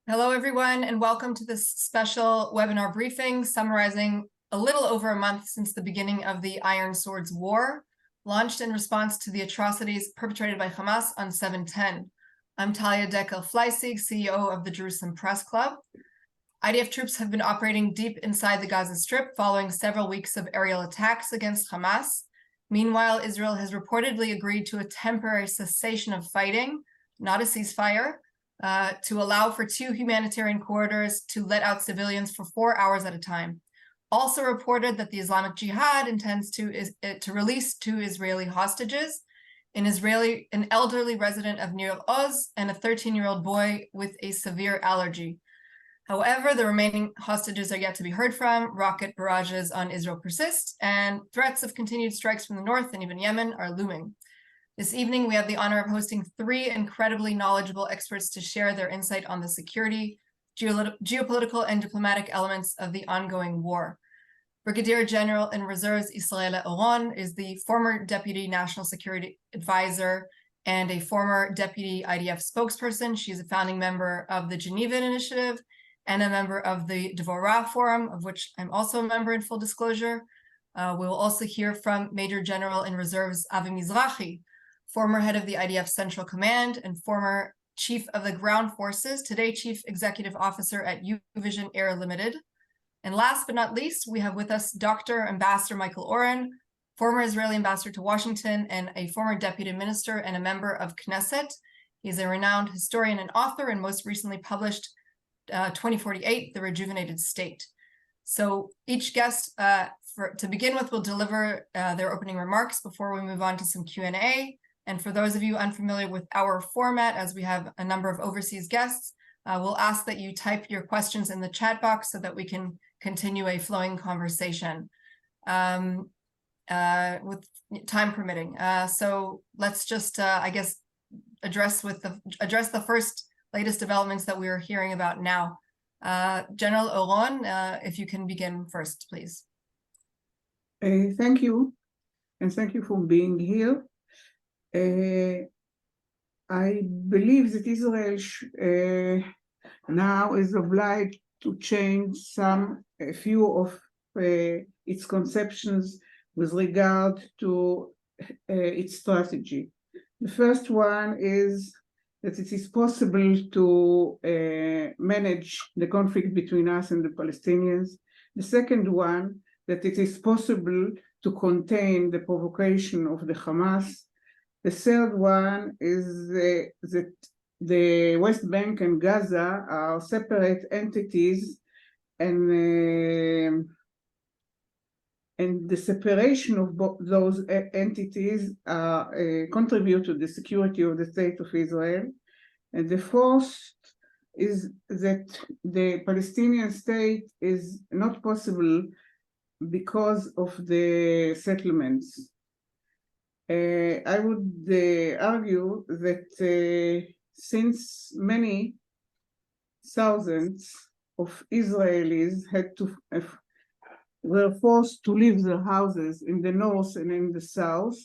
Hello, everyone, and welcome to this special webinar briefing summarizing a little over a month since the beginning of the Iron Swords War, launched in response to the atrocities perpetrated by Hamas on 7/10. I'm Talia Dekel-Fleissig, CEO of the Jerusalem Press Club. IDF troops have been operating deep inside the Gaza Strip following several weeks of aerial attacks against Hamas. Meanwhile, Israel has reportedly agreed to a temporary cessation of fighting, not a ceasefire, to allow for 2 humanitarian corridors to let out civilians for 4 hours at a time. Also reported that the Islamic Jihad intends to release 2 Israeli hostages, an elderly resident of Nir Oz and a 13-year-old boy with a severe allergy. However, the remaining hostages are yet to be heard from, rocket barrages on Israel persist, and threats of continued strikes from the north and even Yemen are looming. This evening, we have the honor of hosting 3 incredibly knowledgeable experts to share their insight on the security, geopolitical, and diplomatic elements of the ongoing war. Brigadier General in Reserves Israela Oron is the former Deputy National Security Advisor and a former Deputy IDF spokesperson. She's a founding member of the Geneva Initiative and a member of the Dvorah Forum, of which I'm also a member in full disclosure. We will also hear from Major General in Reserves Avi Mizrahi, former head of the IDF Central Command and former Chief of the Ground Forces, today Chief Executive Officer at U-Vision Air Limited. And last but not least, we have with us Dr. Ambassador Michael Oren, former Israeli ambassador to Washington and a former deputy minister and a member of Knesset. He's a renowned historian and author and most recently published 2048, The Rejuvenated State. So each guest, to begin with, will deliver their opening remarks before we move on to some Q&A. And for those of you unfamiliar with our format, as we have a number of overseas guests, we'll ask that you type your questions in the chat box so that we can continue a flowing conversation with time permitting. So let's just, I guess, address the first latest developments that we are hearing about now. General Oron, if you can begin first, please. Thank you, and thank you for being here. I believe that Israel now is obliged to change a few of its conceptions with regard to its strategy. The first one is that it is possible to manage the conflict between us and the Palestinians. The second one, that it is possible to contain the provocation of the Hamas. The third one is that the West Bank and Gaza are separate entities, and the separation of those entities contribute to the security of the state of Israel. And the fourth is that the Palestinian state is not possible because of the settlements. I would argue that since many thousands of Israelis were forced to leave their houses in the north and in the south,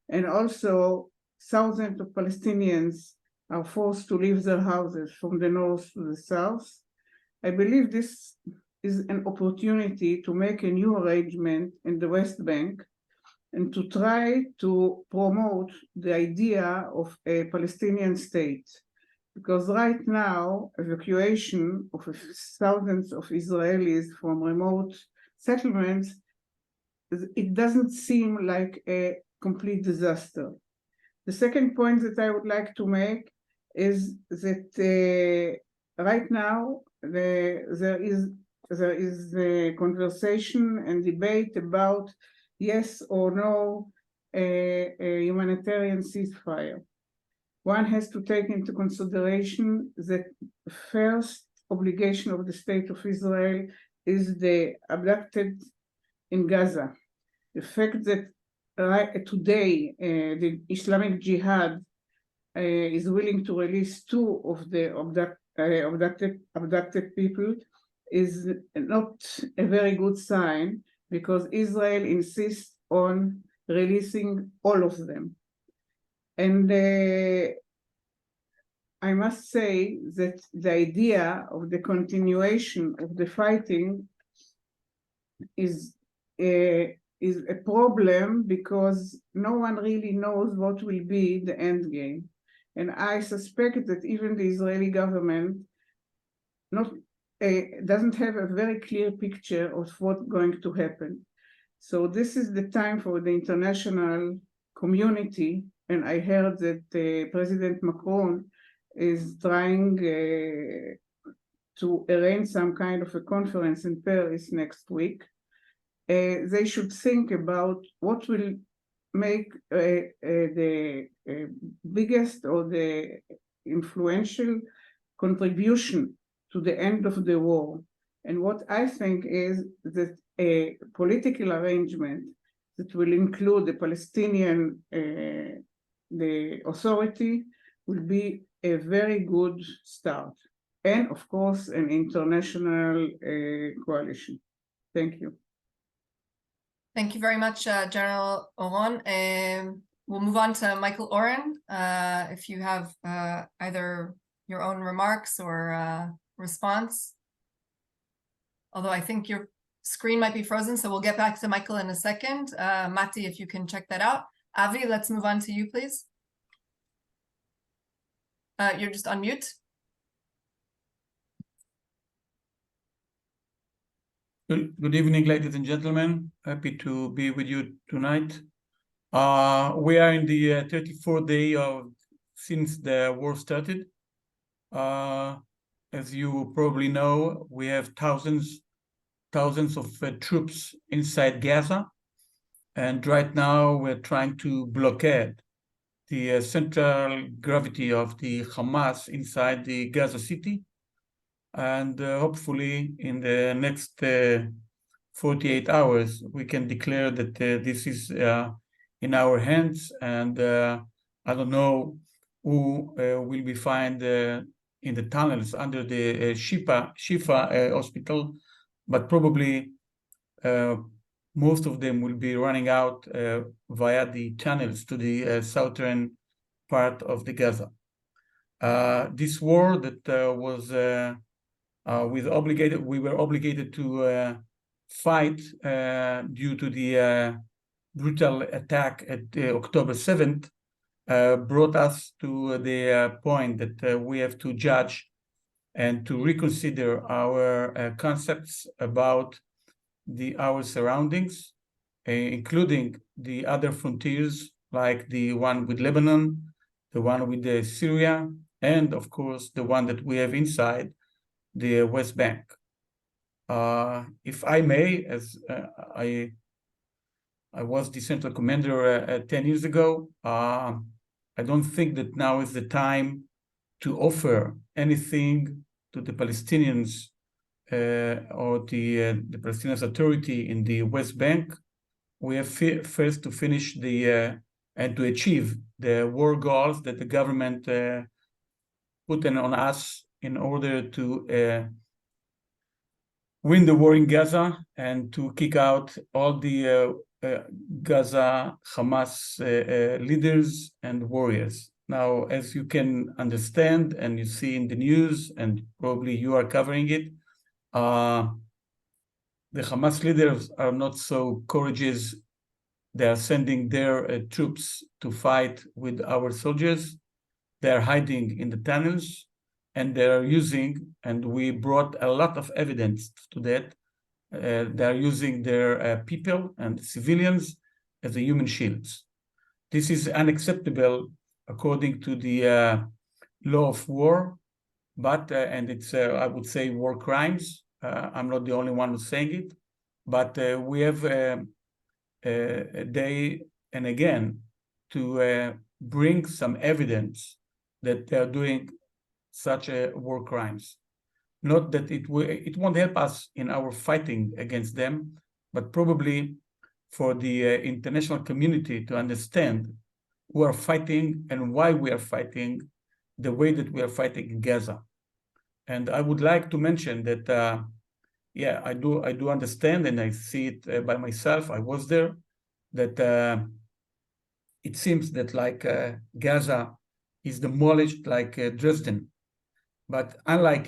and also thousands of Palestinians are forced to leave their houses from the north to the south, I believe this is an opportunity to make a new arrangement in the West Bank and to try to promote the idea of a Palestinian state. Because right now, evacuation of thousands of Israelis from remote settlements, it doesn't seem like a complete disaster. The second point that I would like to make is that right now there is a conversation and debate about yes or no a humanitarian ceasefire. One has to take into consideration that the first obligation of the state of Israel is the abducted in Gaza. The fact that today the Islamic Jihad is willing to release 2 of the abducted people is not a very good sign, because Israel insists on releasing all of them. And I must say that the idea of the continuation of the fighting is a problem because no one really knows what will be the end game. And I suspect that even the Israeli government doesn't have a very clear picture of what's going to happen. So this is the time for the international community, and I heard that President Macron is trying to arrange some kind of a conference in Paris next week. They should think about what will make the biggest or the influential contribution to the end of the war. And what I think is that a political arrangement that will include the Palestinian the authority will be a very good start. And of course, an international coalition. Thank you. Thank you very much, General Oron. We'll move on to Michael Oren. If you have either your own remarks or response. Although I think your screen might be frozen, so we'll get back to Michael in a second. Mati, if you can check that out. Avi, let's move on to you, please. You're just on mute. Good evening, ladies and gentlemen. Happy to be with you tonight. We are in the 34th day since the war started. As you probably know, we have thousands of troops inside Gaza. And right now we're trying to blockade the central gravity of the Hamas inside the Gaza city. And hopefully in the next 48 hours, we can declare that this is in our hands. And I don't know who will be found in the tunnels under the Shifa hospital, but probably most of them will be running out via the tunnels to the southern part of the Gaza. This war that was we were obligated to fight due to the brutal attack at October 7th, brought us to the point that we have to judge and to reconsider our concepts about our surroundings, including the other frontiers, like the one with Lebanon, the one with Syria, and of course, the one that we have inside the West Bank. If I may, as I was the central commander 10 years ago, I don't think that now is the time to offer anything to the Palestinians or the Palestinian Authority in the West Bank. We have first to finish and to achieve the war goals that the government put on us in order to win the war in Gaza and to kick out all the Gaza Hamas leaders and warriors. Now, as you can understand and you see in the news, and probably you are covering it, the Hamas leaders are not so courageous. They are sending their troops to fight with our soldiers. They are hiding in the tunnels, and they are using, and we brought a lot of evidence to that, they are using their people and civilians as a human shields. This is unacceptable according to the law of war, but, and it's, I would say, war crimes. I'm not the only one who's saying it, but we have a day and again to bring some evidence that they are doing such war crimes. Not that it won't help us in our fighting against them, but probably for the international community to understand who are fighting and why we are fighting the way that we are fighting in Gaza. And I would like to mention that, yeah, I do understand, and I see it by myself. I was there. That it seems that like Gaza is demolished like Dresden. But unlike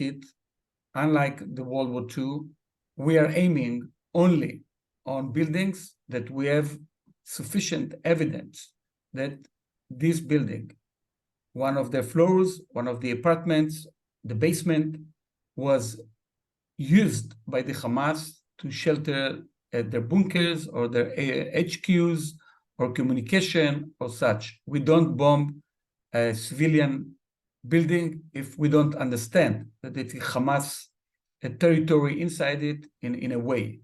the World War II, we are aiming only on buildings that we have sufficient evidence that this building, one of the floors, one of the apartments, the basement, was used by the Hamas to shelter their bunkers or their HQs or communication or such. We don't bomb a civilian building if we don't understand that it's Hamas territory inside it in a way.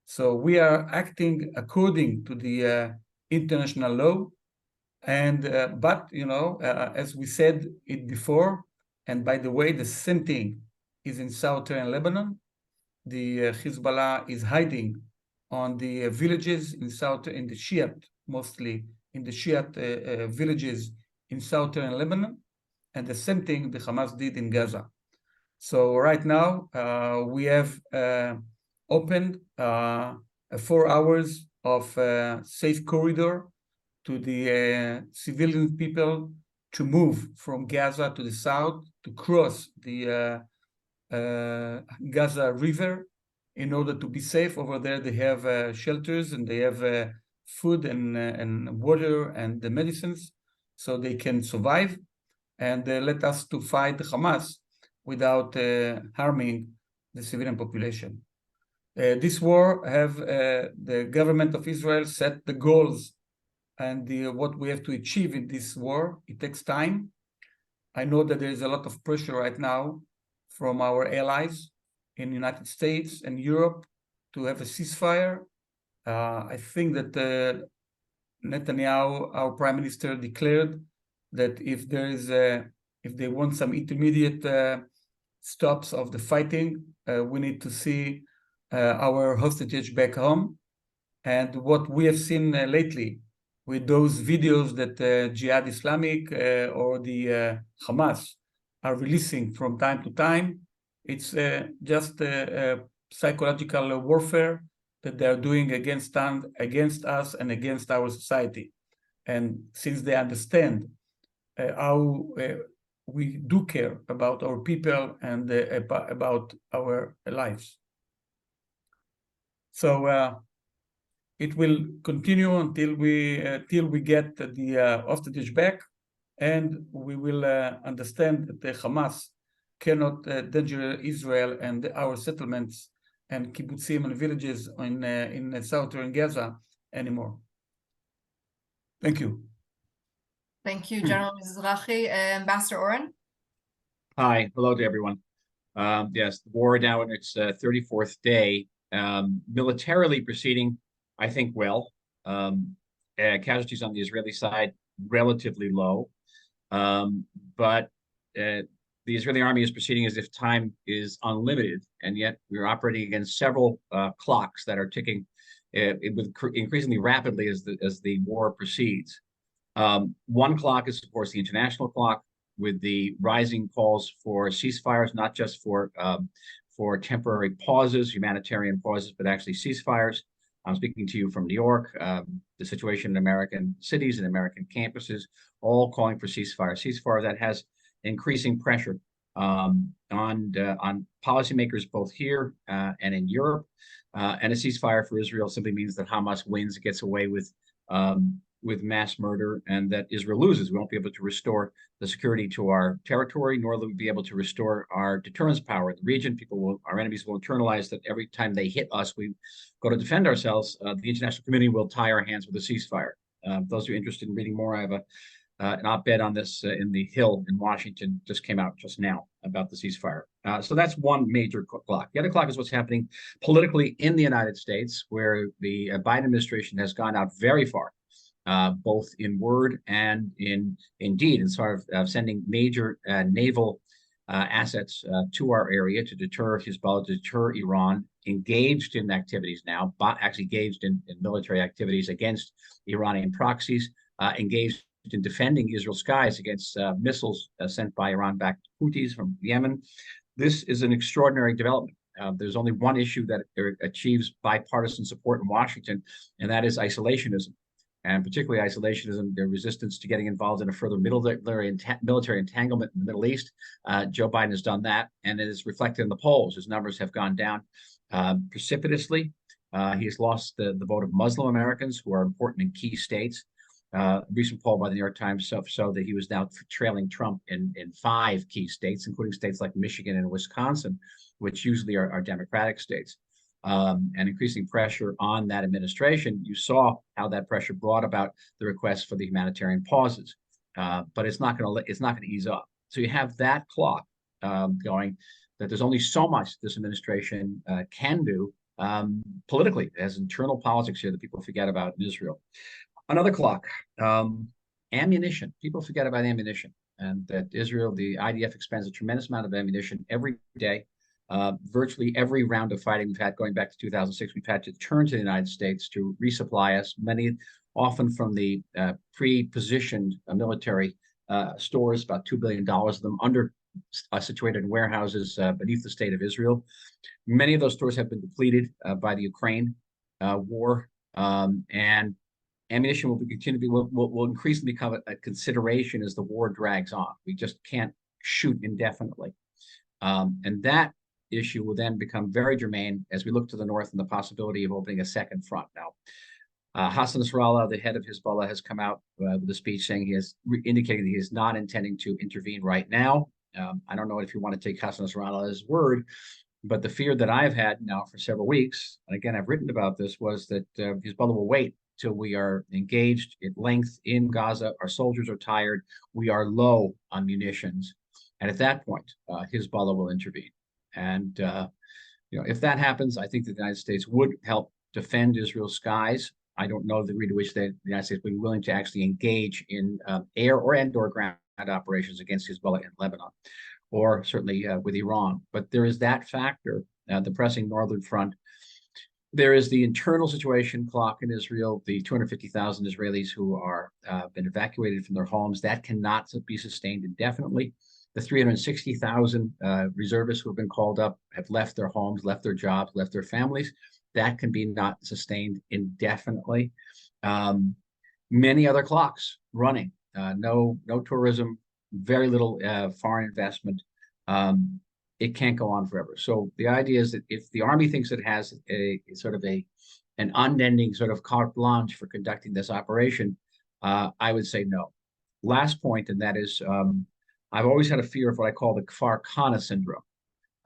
So we are acting according to the international law. And but as we said it before, and by the way, the same thing is in southern Lebanon. The Hezbollah is hiding on the villages in the Shiite, mostly in the Shiite villages in southern Lebanon, and the same thing the Hamas did in Gaza. So right now we have opened 4 hours of safe corridor to the civilian people to move from Gaza to the south, to cross the Gaza River in order to be safe. Over there they have shelters and they have food and water and the medicines so they can survive, and let us to fight the Hamas without harming the civilian population. This war have the government of Israel set the goals and what we have to achieve in this war. It takes time. I know that there is a lot of pressure right now from our allies in the United States and Europe to have a ceasefire. I think that Netanyahu, our prime minister, declared that if they want some intermediate stops of the fighting, we need to see our hostages back home. And what we have seen lately with those videos that Jihad Islamic or the Hamas are releasing from time to time, it's just psychological warfare that they are doing against us and against our society. And since they understand how we do care about our people and about our lives. So it will continue until we get the hostage back, and we will understand that the Hamas cannot endanger Israel and our settlements and kibbutzim and villages in southern Gaza anymore. Thank you. Thank you, General Mizrahi. Ambassador Oren? Hi, hello to everyone. Yes, the war now in its 34th day, militarily proceeding, I think, well. Casualties on the Israeli side relatively low, but the Israeli army is proceeding as if time is unlimited, and yet we're operating against several clocks that are ticking increasingly rapidly as the war proceeds. One clock is, of course, the international clock, with the rising calls for ceasefires, not just for temporary pauses, humanitarian pauses, but actually ceasefires. I'm speaking to you from New York, the situation in American cities and American campuses, all calling for ceasefire. Ceasefire that has increasing pressure on policymakers both here and in Europe. And a ceasefire for Israel simply means that Hamas wins, gets away with mass murder, and that Israel loses. We won't be able to restore the security to our territory, nor will we be able to restore our deterrence power in the region. Our enemies will internalize that every time they hit us, we go to defend ourselves. The international community will tie our hands with a ceasefire. Those who are interested in reading more, I have an op-ed on this in the Hill in Washington, just came out just now about the ceasefire. So that's one major clock. The other clock is what's happening politically in the United States, where the Biden administration has gone out very far, both in word and in deed, and sort of sending major naval assets to our area to deter Hezbollah, to deter Iran, engaged in activities now, actually engaged in military activities against Iranian proxies, engaged in defending Israel's skies against missiles sent by Iran-backed Houthis from Yemen. This is an extraordinary development. There's only one issue that achieves bipartisan support in Washington, and that is isolationism. and particularly isolationism, their resistance to getting involved in a further military entanglement in the Middle East. Joe Biden has done that, and it is reflected in the polls. His numbers have gone down precipitously. He has lost the vote of Muslim Americans who are important in key states. A recent poll by the New York Times showed that he was now trailing Trump in 5 key states, including states like Michigan and Wisconsin, which usually are Democratic states. And increasing pressure on that administration. You saw how that pressure brought about the request for the humanitarian pauses, but it's not going to ease up. So you have that clock going, that there's only so much this administration can do politically. It has internal politics here that people forget about in Israel. Another clock, ammunition. People forget about ammunition, and that Israel, the IDF, expends a tremendous amount of ammunition every day. Virtually every round of fighting we've had going back to 2006, we've had to turn to the United States to resupply us, many often from the pre-positioned military stores, about $2 billion of them situated in warehouses beneath the state of Israel. Many of those stores have been depleted by the Ukraine war, and ammunition will increasingly become a consideration as the war drags on. We just can't shoot indefinitely. And that issue will then become very germane as we look to the north and the possibility of opening a second front. Now, Hassan Nasrallah, the head of Hezbollah, has come out with a speech saying he has indicated he is not intending to intervene right now. I don't know if you want to take Hassan Nasrallah's word, but the fear that I've had now for several weeks, and again, I've written about this, was that Hezbollah will wait till we are engaged at length in Gaza. Our soldiers are tired. We are low on munitions. And at that point, Hezbollah will intervene. And if that happens, I think that the United States would help defend Israel's skies. I don't know the degree to which the United States would be willing to actually engage in air and/or ground operations against Hezbollah in Lebanon, or certainly with Iran. But there is that factor, the pressing northern front. There is the internal situation clock in Israel, the 250,000 Israelis who are been evacuated from their homes. That cannot be sustained indefinitely. The 360,000 reservists who have been called up have left their homes, left their jobs, left their families. That can be not sustained indefinitely. Many other clocks running. No tourism, very little foreign investment. It can't go on forever. So the idea is that if the army thinks it has an unending sort of carte blanche for conducting this operation, I would say no. Last point, and that is, I've always had a fear of what I call the Kfar Kana syndrome.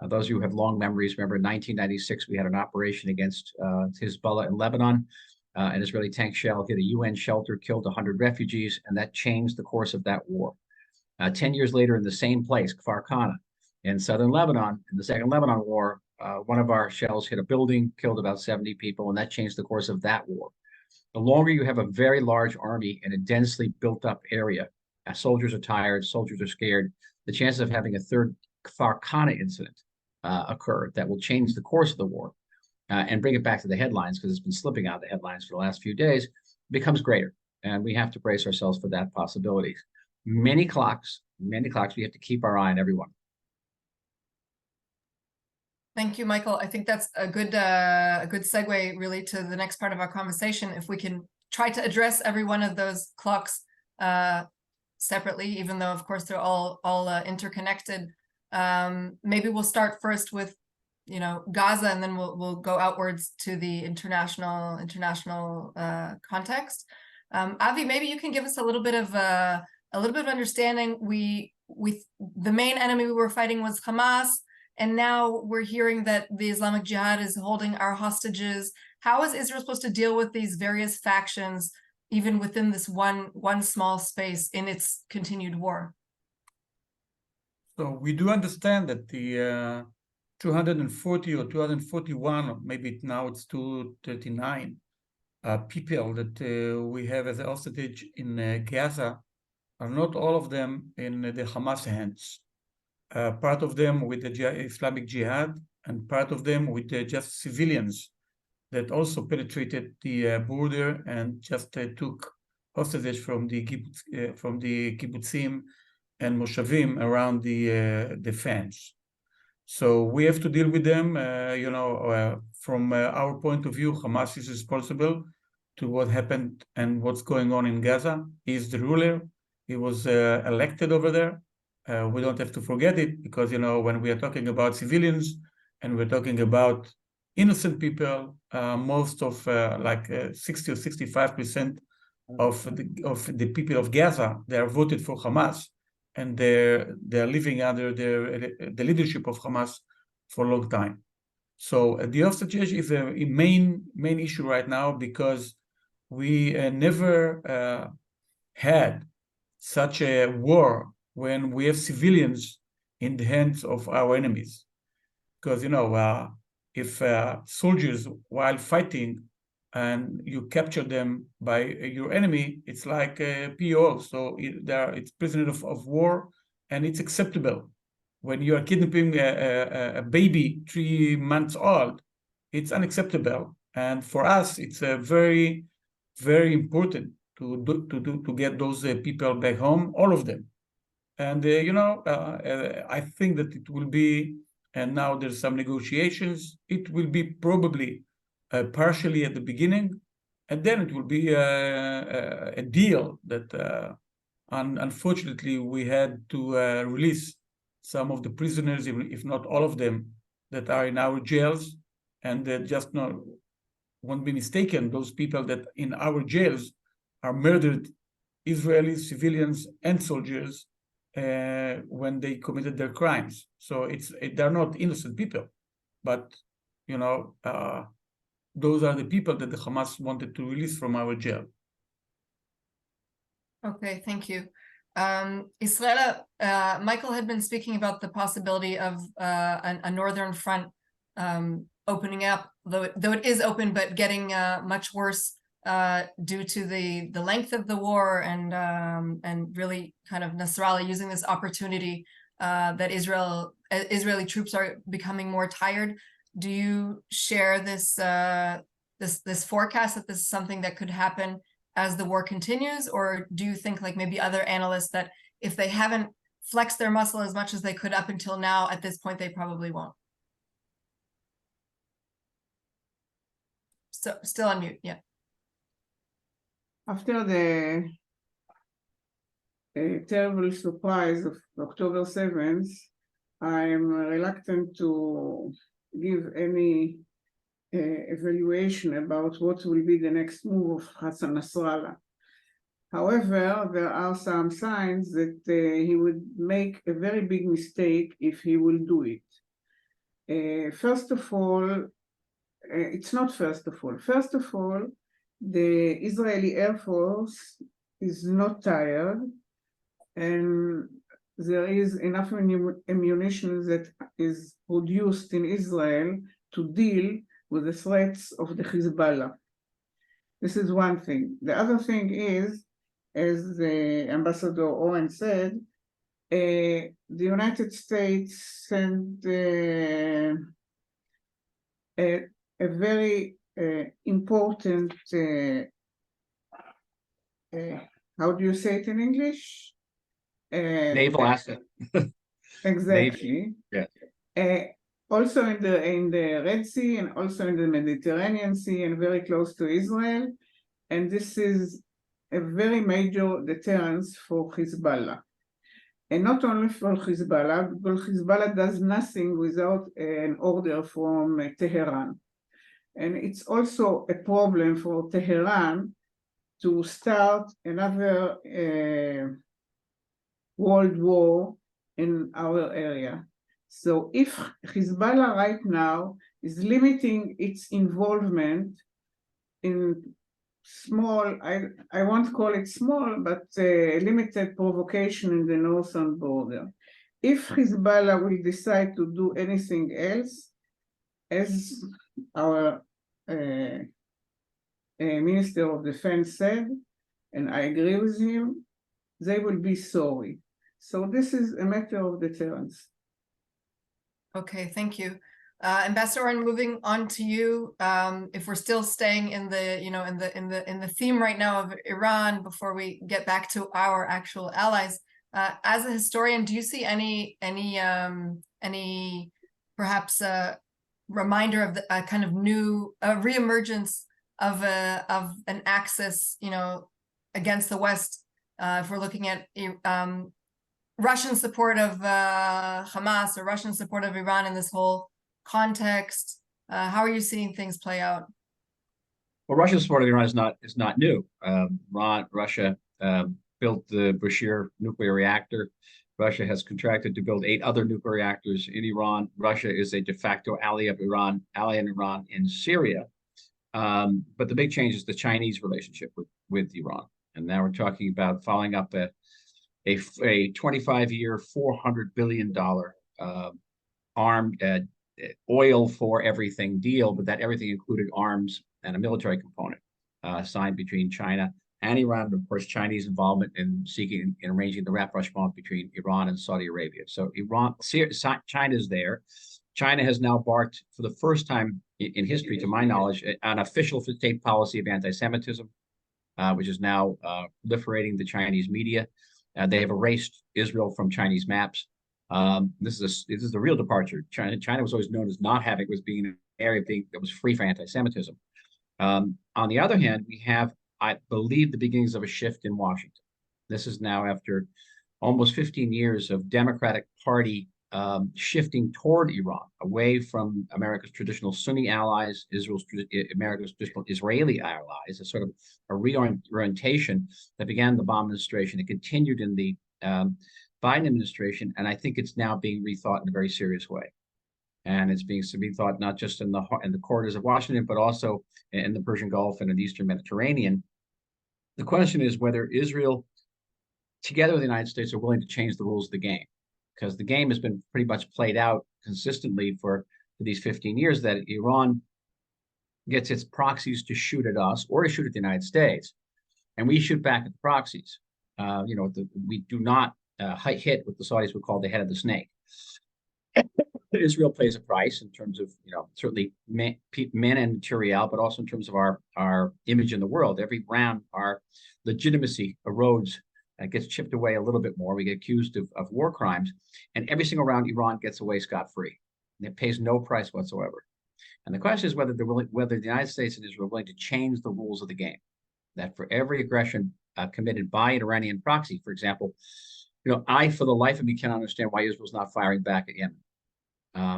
Those of you who have long memories remember in 1996, we had an operation against Hezbollah in Lebanon. An Israeli tank shell hit a UN shelter, killed 100 refugees, and that changed the course of that war. 10 years later, in the same place, Kfar Kana, in southern Lebanon, in the Second Lebanon War, one of our shells hit a building, killed about 70 people, and that changed the course of that war. The longer you have a very large army in a densely built up area, soldiers are tired, soldiers are scared, the chances of having a third Kfar Kana incident occur that will change the course of the war and bring it back to the headlines, because it's been slipping out of the headlines for the last few days, becomes greater. And we have to brace ourselves for that possibility. Many clocks, we have to keep our eye on everyone. Thank you, Michael. I think that's a good segue really to the next part of our conversation. If we can try to address every one of those clocks separately, even though of course they're all interconnected. Maybe we'll start first with Gaza, and then we'll go outwards to the international context. Avi, maybe you can give us a little bit of understanding. The main enemy we were fighting was Hamas, and now we're hearing that the Islamic Jihad is holding our hostages. How is Israel supposed to deal with these various factions, even within this one small space in its continued war? So we do understand that the 240 or 241, or maybe now it's 239 people that we have as a hostage in Gaza are not all of them in the Hamas hands. Part of them with the Islamic Jihad, and part of them with just civilians that also penetrated the border and just took hostages from the kibbutzim and moshavim around the fence. So we have to deal with them. From our point of view, Hamas is responsible to what happened and what's going on in Gaza. He's the ruler. He was elected over there. We don't have to forget it because, when we are talking about civilians and we're talking about innocent people, most of 60 or 65% of the people of Gaza, they are voted for Hamas, and they're living under the leadership of Hamas for a long time. So the hostage is a main issue right now because we never had such a war when we have civilians in the hands of our enemies. Because, if soldiers, while fighting, and you capture them by your enemy, it's like a PO. So it's prisoner of war, and it's acceptable. When you are kidnapping a baby 3 months old, it's unacceptable. And for us, it's very, very important to get those people back home, all of them. And I think that it will be, and now there's some negotiations. It will be probably partially at the beginning, and then it will be a deal that unfortunately we had to release some of the prisoners, if not all of them, that are in our jails, and just won't be mistaken, those people that in our jails are murdered Israeli civilians and soldiers when they committed their crimes. So they're not innocent people, but those are the people that the Hamas wanted to release from our jail. Okay, thank you. Israela, Michael had been speaking about the possibility of a northern front opening up, though it is open, but getting much worse due to the length of the war and really kind of Nasrallah using this opportunity that Israeli troops are becoming more tired. Do you share this this forecast that this is something that could happen as the war continues, or do you think, like maybe other analysts, that if they haven't flexed their muscle as much as they could up until now, at this point they probably won't? So still on mute, yeah. After the terrible surprise of October 7th, I'm reluctant to give any evaluation about what will be the next move of Hassan Nasrallah. However, there are some signs that he would make a very big mistake if he will do it. First of all, it's not first of all. First of all, the Israeli Air Force is not tired, and there is enough ammunition that is produced in Israel to deal with the threats of the Hezbollah. This is one thing. The other thing is, as the Ambassador Oren said, the United States sent a very important, how do you say it in English? Naval asset. Exactly. Yeah. Also in the Red Sea and also in the Mediterranean Sea and very close to Israel. And this is a very major deterrence for Hezbollah. And not only for Hezbollah, but Hezbollah does nothing without an order from Tehran. And it's also a problem for Tehran to start another world war in our area. So if Hezbollah right now is limiting its involvement in small, I won't call it small, but limited provocation in the northern border. If Hezbollah will decide to do anything else, as our Minister of Defense said, and I agree with him, they will be sorry. So this is a matter of deterrence. Okay, thank you. Ambassador Oren, moving on to you. If we're still staying in the, in the theme right now of Iran, before we get back to our actual allies, as a historian, do you see any perhaps reminder of the kind of new reemergence of an axis, against the West. If we're looking at Russian support of Hamas or Russian support of Iran in this whole context, how are you seeing things play out? Well, Russia's support of Iran is not new. Russia built the Bushehr nuclear reactor. Russia has contracted to build 8 other nuclear reactors in Iran. Russia is a de facto ally in Iran in Syria. But the big change is the Chinese relationship with Iran. And now we're talking about following up a 25-year, $400 billion armed oil for everything deal, but that everything included arms and a military component signed between China and Iran, and of course Chinese involvement in seeking and arranging the rapprochement between Iran and Saudi Arabia. So China's there. China has now embarked for the first time in history, to my knowledge, an official state policy of anti-Semitism, which is now proliferating the Chinese media. They have erased Israel from Chinese maps. This is a real departure. China was always known as being an area that was free for anti-Semitism. On the other hand, we have, I believe, the beginnings of a shift in Washington. This is now after almost 15 years of Democratic Party shifting toward Iran, away from America's traditional Sunni allies, America's traditional Israeli allies, a sort of a reorientation that began the Obama administration. It continued in the Biden administration, and I think it's now being rethought in a very serious way. And it's being rethought not just in the corridors of Washington, but also in the Persian Gulf and in the Eastern Mediterranean. The question is whether Israel, together with the United States, are willing to change the rules of the game, because the game has been pretty much played out consistently for these 15 years that Iran gets its proxies to shoot at us or to shoot at the United States, and we shoot back at the proxies. We do not hit what the Saudis would call the head of the snake. Israel pays a price in terms of, certainly men and material, but also in terms of our image in the world. Every round, our legitimacy erodes, gets chipped away a little bit more. We get accused of war crimes, and every single round Iran gets away scot-free. It pays no price whatsoever. And the question is whether the United States and Israel are willing to change the rules of the game. That for every aggression committed by an Iranian proxy, for example, I, for the life of me, cannot understand why Israel's not firing back at Yemen.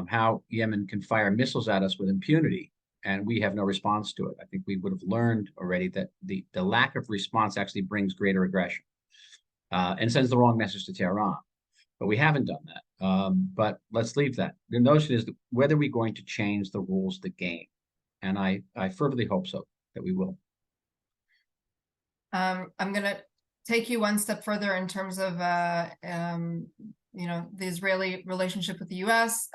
How Yemen can fire missiles at us with impunity, and we have no response to it. I think we would have learned already that the lack of response actually brings greater aggression and sends the wrong message to Tehran. But we haven't done that. But let's leave that. The notion is whether we're going to change the rules of the game. And I fervently hope so, that we will. I'm going to take you one step further in terms of the Israeli relationship with the U.S.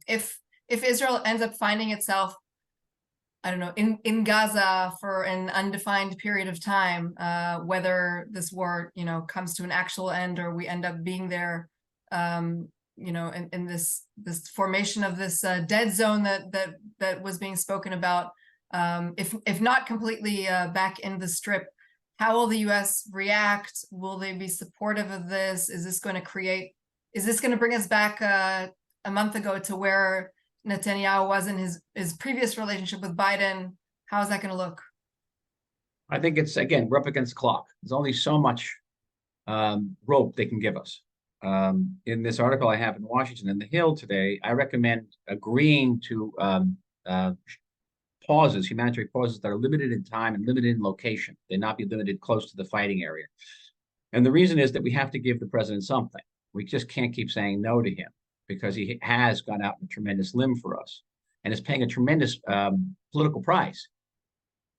If Israel ends up finding itself, I don't know, in Gaza for an undefined period of time, whether this war, comes to an actual end or we end up being there, in this formation of this dead zone that was being spoken about, if not completely back in the Strip, how will the U.S. react? Will they be supportive of this? Is this going to bring us back a month ago to where Netanyahu was in his previous relationship with Biden? How is that going to look? I think it's, again, we're up against the clock. There's only so much rope they can give us. In this article I have in Washington and the Hill today, I recommend agreeing to humanitarian pauses that are limited in time and limited in location. They not be limited close to the fighting area. And the reason is that we have to give the president something. We just can't keep saying no to him, because he has gone out on a tremendous limb for us and is paying a tremendous political price.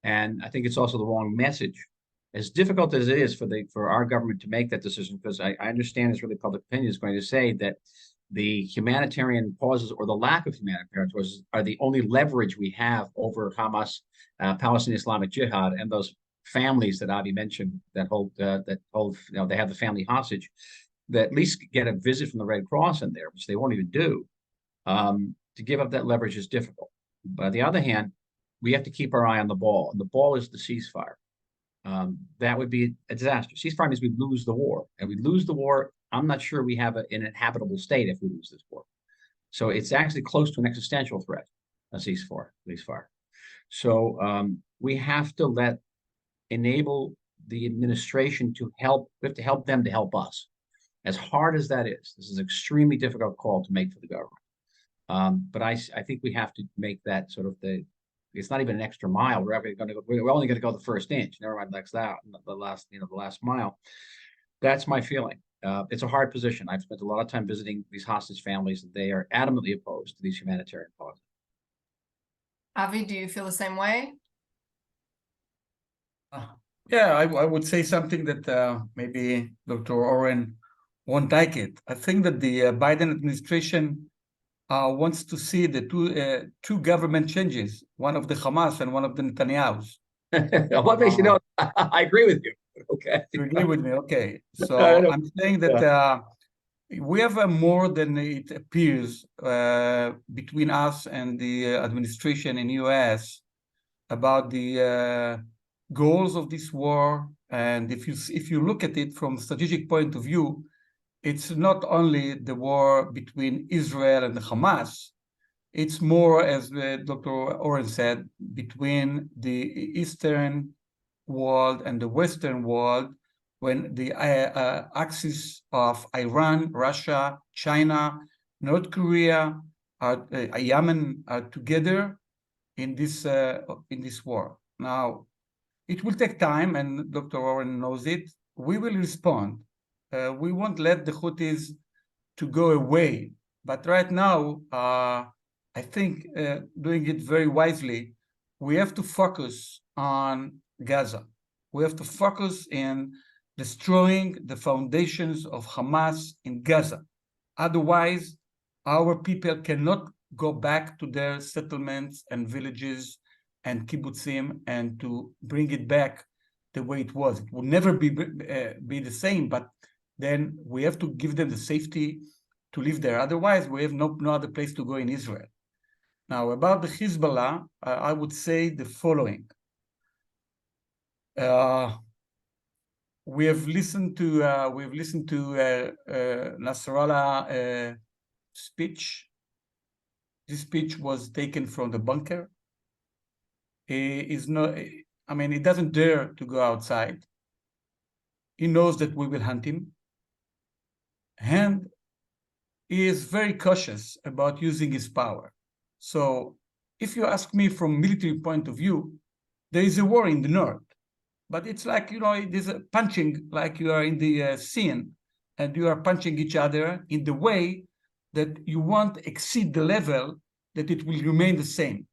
And I think it's also the wrong message. As difficult as it is for our government to make that decision, because I understand Israeli public opinion is going to say that the humanitarian pauses or the lack of humanitarian pauses are the only leverage we have over Hamas, Palestinian Islamic Jihad, and those families that Avi mentioned that hold, they have the family hostage, that at least get a visit from the Red Cross in there, which they won't even do. To give up that leverage is difficult. But on the other hand, we have to keep our eye on the ball, and the ball is the ceasefire. That would be a disaster. Ceasefire means we lose the war, and we lose the war. I'm not sure we have an inhabitable state if we lose this war. So it's actually close to an existential threat, a ceasefire. So we have to enable the administration to help. We have to help them to help us. As hard as that is, this is an extremely difficult call to make for the government. But I think we have to make that sort of it's not even an extra mile. We're only going to go the first inch. Never mind the last mile. That's my feeling. It's a hard position. I've spent a lot of time visiting these hostage families, and they are adamantly opposed to these humanitarian policies. Avi, do you feel the same way? Yeah, I would say something that maybe Dr. Oren won't like it. I think that the Biden administration wants to see the two government changes, one of the Hamas and one of the Netanyahu's. What makes you know? I agree with you. Okay. You agree with me? Okay. So I'm saying that we have more than it appears between us and the administration in US about the goals of this war. And if you look at it from a strategic point of view, it's not only the war between Israel and the Hamas. It's more, as Dr. Oren said, between the Eastern world and the Western world, when the axis of Iran, Russia, China, North Korea, Yemen are together in this war. Now, it will take time, and Dr. Oren knows it. We will respond. We won't let the Houthis to go away. But right now, I think doing it very wisely, we have to focus on Gaza. We have to focus in destroying the foundations of Hamas in Gaza. Otherwise, our people cannot go back to their settlements and villages and kibbutzim and to bring it back the way it was. It will never be the same, but then we have to give them the safety to live there. Otherwise, we have no other place to go in Israel. Now, about the Hezbollah, I would say the following. We have listened to Nasrallah speech. This speech was taken from the bunker. He doesn't dare to go outside. He knows that we will hunt him. And he is very cautious about using his power. So if you ask me from military point of view, there is a war in the north. But it's like, it is a punching, like you are in the scene, and you are punching each other in the way that you won't exceed the level that it will remain the same.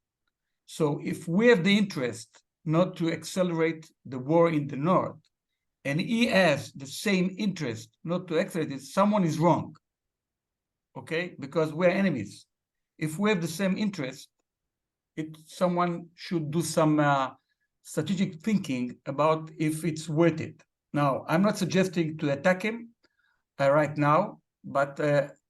So if we have the interest not to accelerate the war in the north, and he has the same interest not to accelerate it, someone is wrong, okay? Because we're enemies. If we have the same interest, someone should do some strategic thinking about if it's worth it. Now, I'm not suggesting to attack him right now, but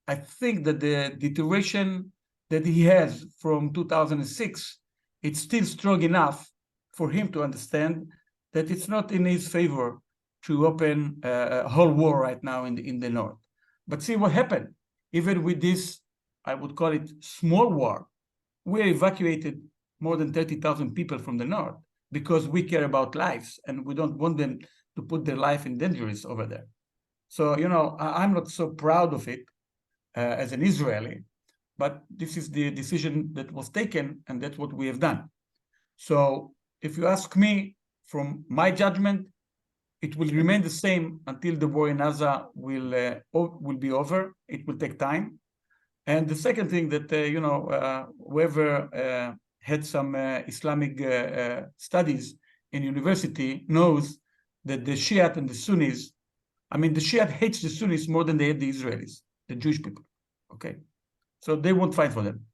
I think that the deterioration that he has from 2006, it's still strong enough for him to understand that it's not in his favor to open a whole war right now in the north. But see what happened. Even with this, I would call it small war, we evacuated more than 30,000 people from the north because we care about lives and we don't want them to put their life in danger over there. So, I'm not so proud of it as an Israeli, but this is the decision that was taken and that's what we have done. So if you ask me, from my judgment, it will remain the same until the war in Gaza will be over. It will take time. And the second thing that, whoever had some Islamic studies in university knows that the Shiite and the Sunnis, the Shiite hates the Sunnis more than they hate the Israelis, the Jewish people, okay? So they won't fight for them.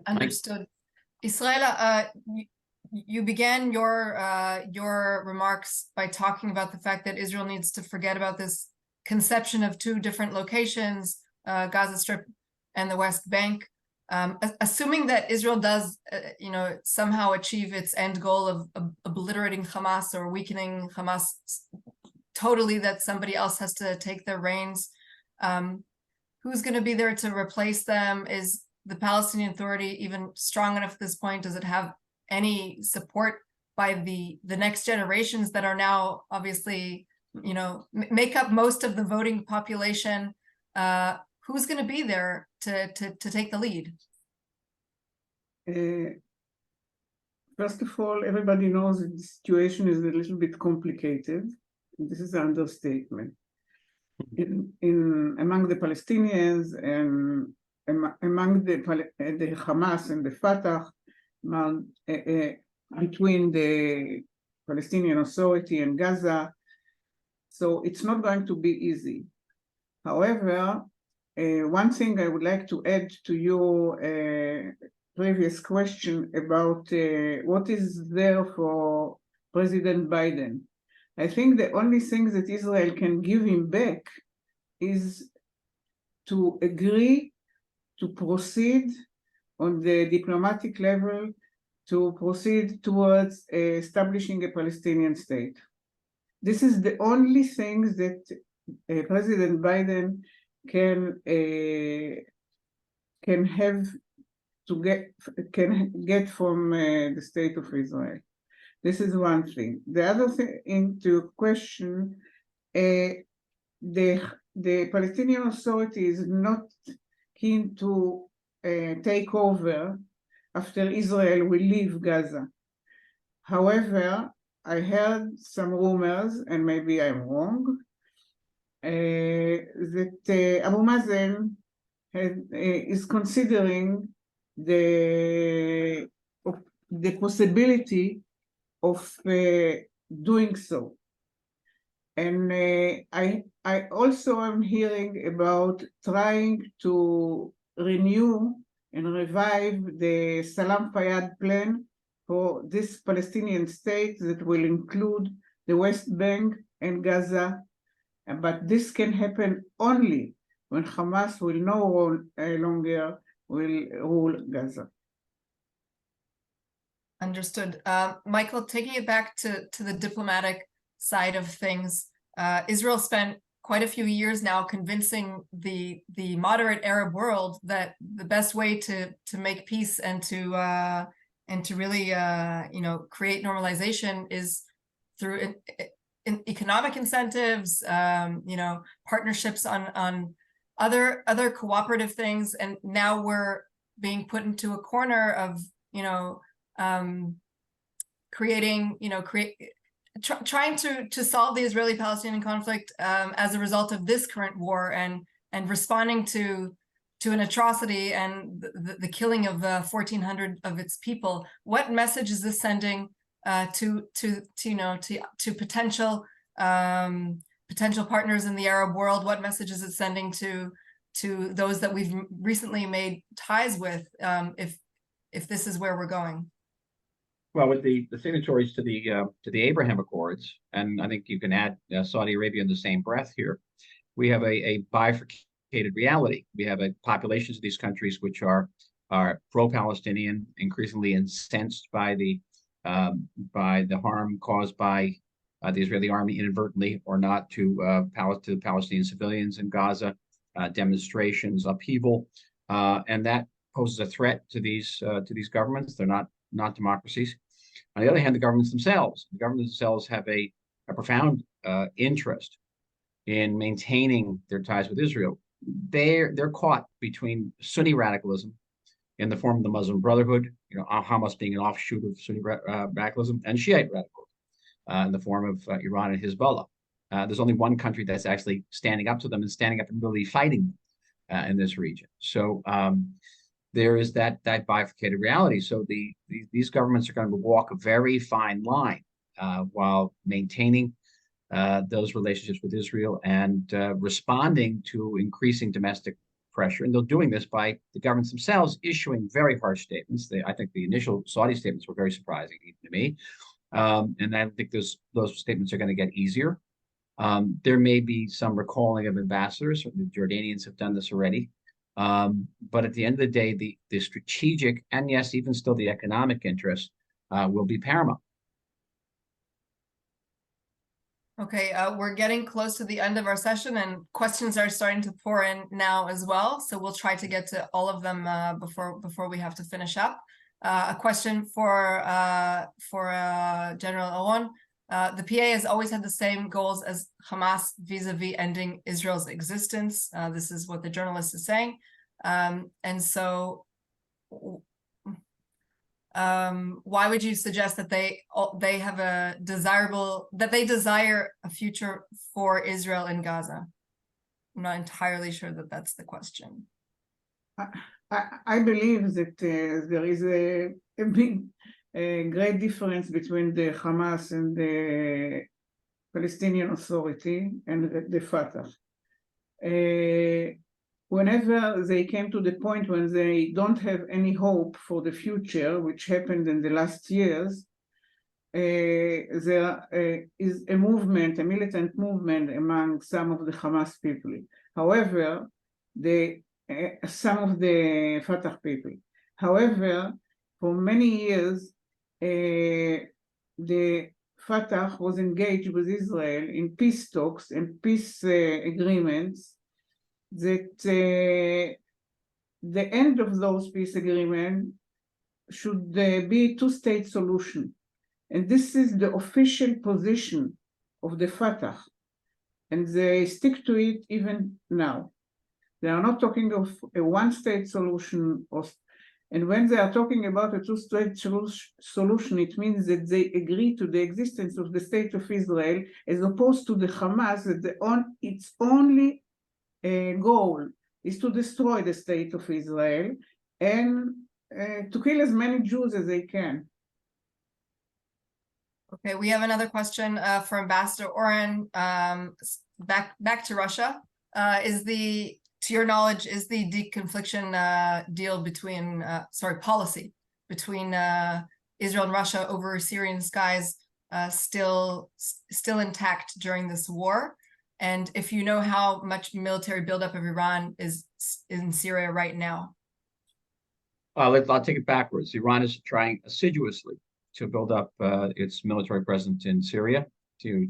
Understood. Israela, you began your remarks by talking about the fact that Israel needs to forget about this conception of two different locations, Gaza Strip and the West Bank. Assuming that Israel does, somehow achieve its end goal of obliterating Hamas or weakening Hamas totally, that somebody else has to take their reins. Who's going to be there to replace them? the Palestinian Authority even strong enough at this point? Does it have any support by the next generations that are now obviously, make up most of the voting population? Who's going to be there to take the lead? First of all, everybody knows that the situation is a little bit complicated. This is an understatement. Among the Palestinians and among the Hamas and the Fatah, between the Palestinian Authority and Gaza. So it's not going to be easy. However, one thing I would like to add to your previous question about what is there for President Biden. I think the only thing that Israel can give him back is to agree to proceed on the diplomatic level, to proceed towards establishing a Palestinian state. This is the only thing that President Biden can get from the state of Israel. This is one thing. The other thing, into your question, the Palestinian Authority is not keen to take over after Israel will leave Gaza. However, I heard some rumors, and maybe I'm wrong, that Abu Mazen is considering the possibility of doing so. And I also am hearing about trying to renew and revive the Salam Fayyad plan for this Palestinian state that will include the West Bank and Gaza. But this can happen only when Hamas will no longer rule Gaza. Understood. Michael, taking it back to the diplomatic side of things, Israel spent quite a few years now convincing the moderate Arab world that the best way to make peace and to really create normalization is through economic incentives, partnerships on other cooperative things, and now we're being put into a corner of trying to solve the Israeli-Palestinian conflict as a result of this current war and responding to an atrocity and the killing of 1,400 of its people. What message is this sending to potential partners in the Arab world? What message is it sending to those that we've recently made ties with, if this is where we're going? Well, with the signatories to the Abraham Accords, and I think you can add Saudi Arabia in the same breath here, we have a bifurcated reality. We have populations of these countries which are pro-Palestinian, increasingly incensed by the harm caused by the Israeli army inadvertently or not to the Palestinian civilians in Gaza, demonstrations, upheaval, and that poses a threat to these governments. They're not democracies. On the other hand, the governments themselves have a profound interest in maintaining their ties with Israel. They're caught between Sunni radicalism in the form of the Muslim Brotherhood, Hamas being an offshoot of Sunni radicalism, and Shiite radicalism in the form of Iran and Hezbollah. There's only one country that's actually standing up to them and standing up and really fighting them in this region. So there is that bifurcated reality. So these governments are going to walk a very fine line while maintaining those relationships with Israel and responding to increasing domestic pressure. And they're doing this by the governments themselves issuing very harsh statements. I think the initial Saudi statements were very surprising even to me. And I think those statements are going to get easier. There may be some recalling of ambassadors. The Jordanians have done this already. But at the end of the day, the strategic and yes, even still the economic interest will be paramount. Okay, we're getting close to the end of our session, and questions are starting to pour in now as well. So we'll try to get to all of them before we have to finish up. A question for General Oron. The PA has always had the same goals as Hamas vis-a-vis ending Israel's existence. This is what the journalist is saying, and so. Why would you suggest that they have a desire a future for Israel in Gaza? I'm not entirely sure that that's the question. I believe that there is a great difference between the Hamas and the Palestinian Authority and the Fatah. Whenever they came to the point when they don't have any hope for the future, which happened in the last years, there is a movement, a militant movement among some of the Hamas people. However, some of the Fatah people. However, for many years, the Fatah was engaged with Israel in peace talks and peace agreements that the end of those peace agreements should be a two-state solution. And this is the official position of the Fatah. And they stick to it even now. They are not talking of a one-state solution. And when they are talking about a two-state solution, it means that they agree to the existence of the state of Israel, as opposed to the Hamas, that its only goal is to destroy the state of Israel and to kill as many Jews as they can. Okay, we have another question for Ambassador Oren. Back to Russia. To your knowledge, is the deconfliction deal policy between Israel and Russia over Syrian skies still intact during this war? And if you know how much military buildup of Iran is in Syria right now? I'll take it backwards. Iran is trying assiduously to build up its military presence in Syria, to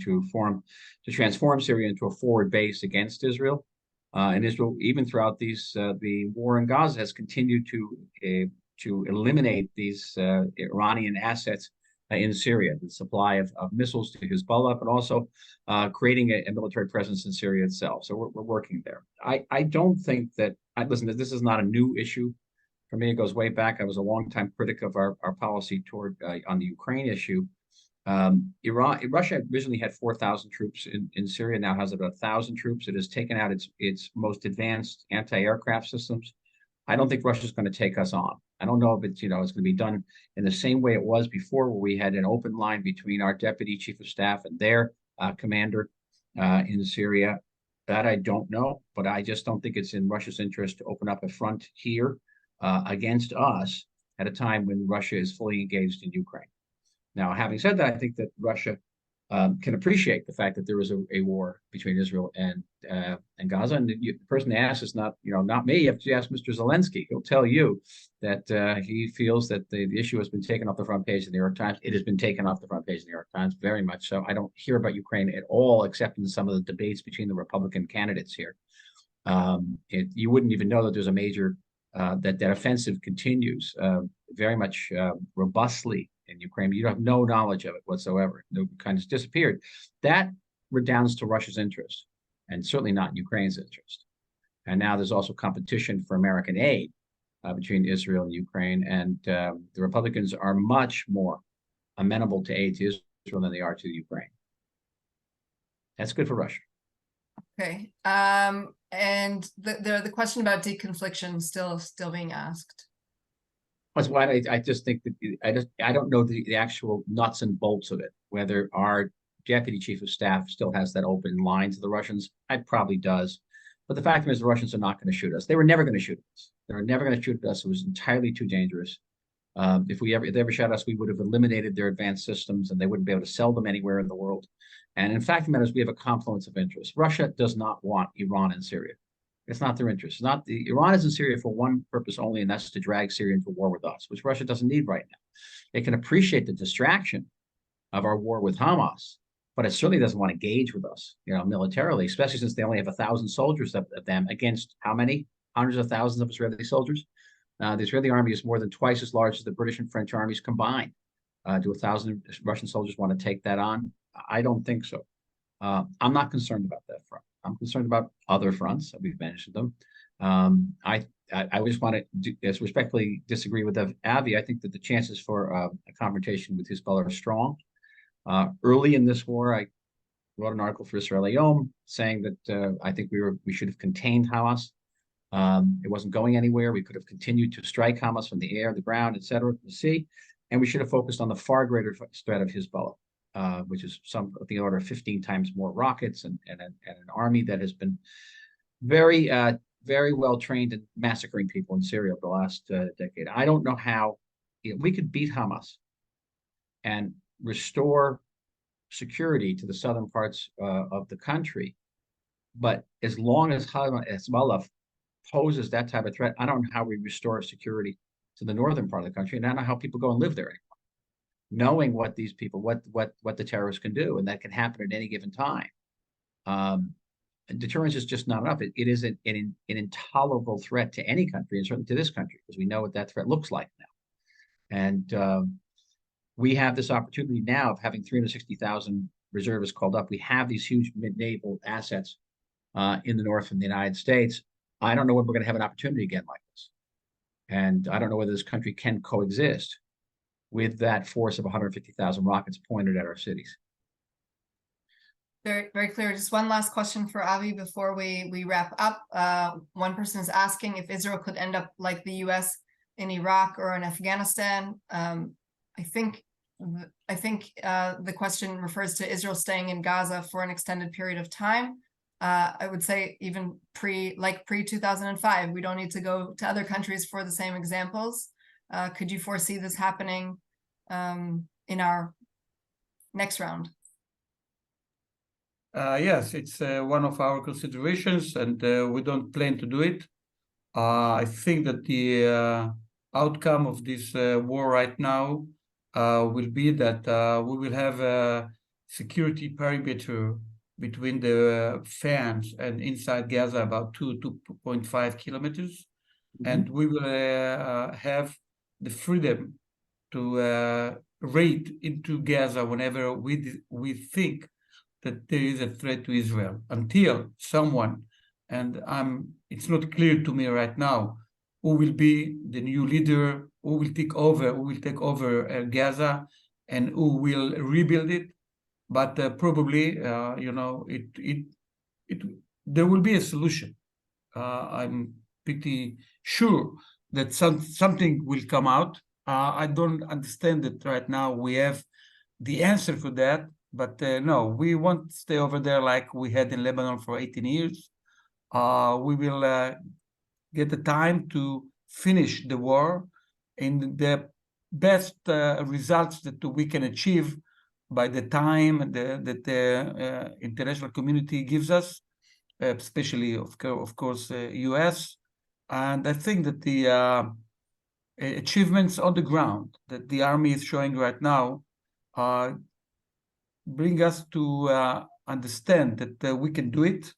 transform Syria into a forward base against Israel. And Israel, even throughout the war in Gaza, has continued to eliminate these Iranian assets in Syria, the supply of missiles to Hezbollah, but also creating a military presence in Syria itself. So we're working there. I don't think that, listen, this is not a new issue. For me, it goes way back. I was a longtime critic of our policy on the Ukraine issue. Russia originally had 4,000 troops in Syria, now has about 1,000 troops. It has taken out its most advanced anti-aircraft systems. I don't think Russia's going to take us on. I don't know if it's going to be done in the same way it was before, where we had an open line between our deputy chief of staff and their commander in Syria. That I don't know, but I just don't think it's in Russia's interest to open up a front here against us at a time when Russia is fully engaged in Ukraine. Now, having said that, I think that Russia can appreciate the fact that there is a war between Israel and Gaza. And the person to ask is not me. You have to ask Mr. Zelensky. He'll tell you that he feels that the issue has been taken off the front page of the New York Times. It has been taken off the front page of the New York Times, very much so. I don't hear about Ukraine at all, except in some of the debates between the Republican candidates here. You wouldn't even know that there's a major that offensive continues very much robustly in Ukraine. You have no knowledge of it whatsoever. It kind of disappeared. That redounds to Russia's interest, and certainly not in Ukraine's interest. And now there's also competition for American aid between Israel and Ukraine, and the Republicans are much more amenable to aid to Israel than they are to Ukraine. That's good for Russia. Okay. And the question about deconfliction still being asked. That's why I just think that I don't know the actual nuts and bolts of it. Whether our deputy chief of staff still has that open line to the Russians, it probably does. But the fact is, the Russians are not going to shoot us. They were never going to shoot us. They were never going to shoot us. It was entirely too dangerous. If they ever shot us, we would have eliminated their advanced systems, and they wouldn't be able to sell them anywhere in the world. And in fact, the matter is, we have a confluence of interests. Russia does not want Iran in Syria. It's not their interest. Iran is in Syria for one purpose only, and that's to drag Syria into war with us, which Russia doesn't need right now. It can appreciate the distraction of our war with Hamas, but it certainly doesn't want to engage with us, militarily, especially since they only have 1,000 soldiers of them against how many? Hundreds of thousands of Israeli soldiers. The Israeli army is more than twice as large as the British and French armies combined. Do 1,000 Russian soldiers want to take that on? I don't think so. I'm not concerned about that front. I'm concerned about other fronts. We've mentioned them. I just want to respectfully disagree with Avi. I think that the chances for a confrontation with Hezbollah are strong. Early in this war, I wrote an article for Israela Oron saying that I think we should have contained Hamas. It wasn't going anywhere. We could have continued to strike Hamas from the air, the ground, etc., the sea, and we should have focused on the far greater threat of Hezbollah, which is some of the order of 15 times more rockets and an army that has been very, very well trained in massacring people in Syria over the last decade. I don't know how we could beat Hamas and restore security to the southern parts of the country, but as long as Hezbollah poses that type of threat, I don't know how we restore security to the northern part of the country, and I don't know how people go and live there anymore, knowing what these people, what the terrorists can do, and that can happen at any given time. Deterrence is just not enough. It is an intolerable threat to any country, and certainly to this country, because we know what that threat looks like now. And we have this opportunity now of having 360,000 reservists called up. We have these huge naval assets in the north of the United States. I don't know when we're going to have an opportunity again like this. And I don't know whether this country can coexist with that force of 150,000 rockets pointed at our cities. Very, very clear. Just one last question for Avi before we wrap up. One person is asking if Israel could end up like the US in Iraq or in Afghanistan. I think the question refers to Israel staying in Gaza for an extended period of time. I would say even pre-2005, we don't need to go to other countries for the same examples. Could you foresee this happening in our next round? Yes, it's one of our considerations, and we don't plan to do it. I think that the outcome of this war right now will be that we will have a security perimeter between the fans and inside Gaza about 2.5 kilometers. Mm-hmm. And we will have the freedom to raid into Gaza whenever we think that there is a threat to Israel, until someone, and it's not clear to me right now, who will be the new leader, who will take over Gaza, and who will rebuild it. But probably, there will be a solution. I'm pretty sure that something will come out. I don't understand that right now we have the answer for that, but no, we won't stay over there like we had in Lebanon for 18 years. We will get the time to finish the war in the best results that we can achieve by the time that the international community gives us, especially, of course, US. And I think that the achievements on the ground that the army is showing right now bring us to understand that we can do it.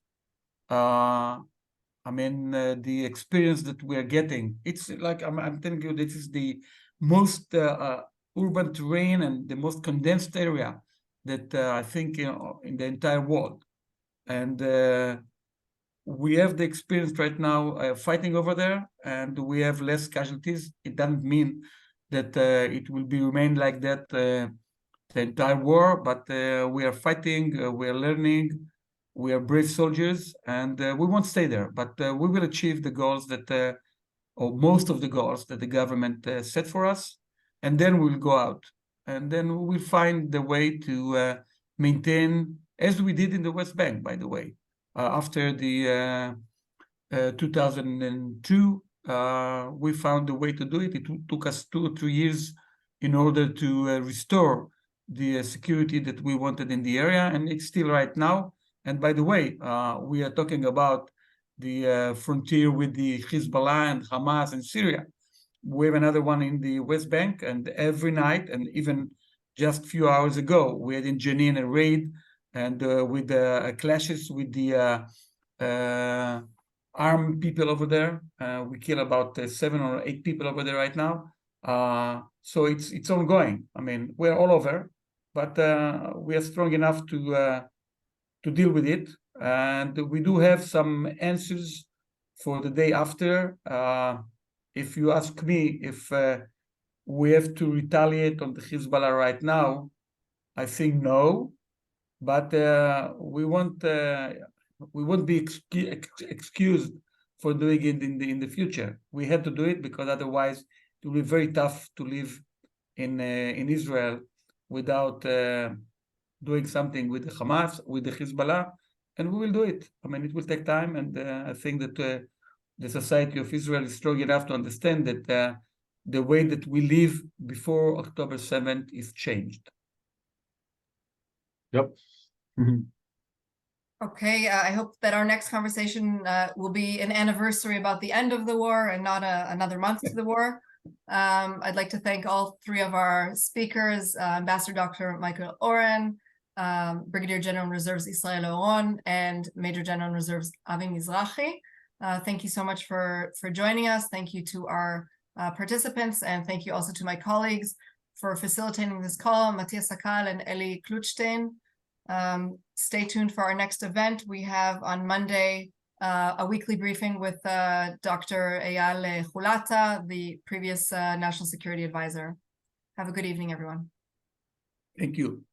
The experience that we are getting, it's like, I'm telling you, this is the most urban terrain and the most condensed area that I think in the entire world. And we have the experience right now fighting over there, and we have less casualties. It doesn't mean that it will remain like that the entire war, but we are fighting, we are learning, we are brave soldiers, and we won't stay there, but we will achieve the goals that, or most of the goals that the government set for us. And then we'll go out, and then we will find the way to maintain, as we did in the West Bank, by the way. After the 2002, we found a way to do it. It took us 2 or 3 years in order to restore the security that we wanted in the area, and it's still right now. And by the way, we are talking about the frontier with the Hezbollah and Hamas in Syria. We have another one in the West Bank, and every night, and even just a few hours ago, we had in Jenin a raid and with clashes with the armed people over there. We kill about 7 or 8 people over there right now. So it's ongoing. I mean, we're all over, but we are strong enough to deal with it, and we do have some answers for the day after. If you ask me if we have to retaliate on the Hezbollah right now, I think no, but we won't be excused for doing it in the future. We had to do it because otherwise it will be very tough to live in Israel without doing something with the Hamas, with the Hezbollah, and we will do it. I mean, it will take time, and I think that the society of Israel is strong enough to understand that the way that we live before October 7th is changed. Yep. Okay, I hope that our next conversation will be an anniversary about the end of the war and not another month to the war. I'd like to thank all three of our speakers, Ambassador Dr. Michael Oren, Brigadier General in Reserves Israela Oron, and Major General in Reserves Avi Mizrahi. Thank you so much for joining us. Thank you to our participants, and thank you also to my colleagues for facilitating this call, Matthias Sakal and Eli Klutstein. Stay tuned for our next event. We have on Monday a weekly briefing with Dr. Eyal Hulata, the previous National Security Advisor. Have a good evening, everyone. Thank you.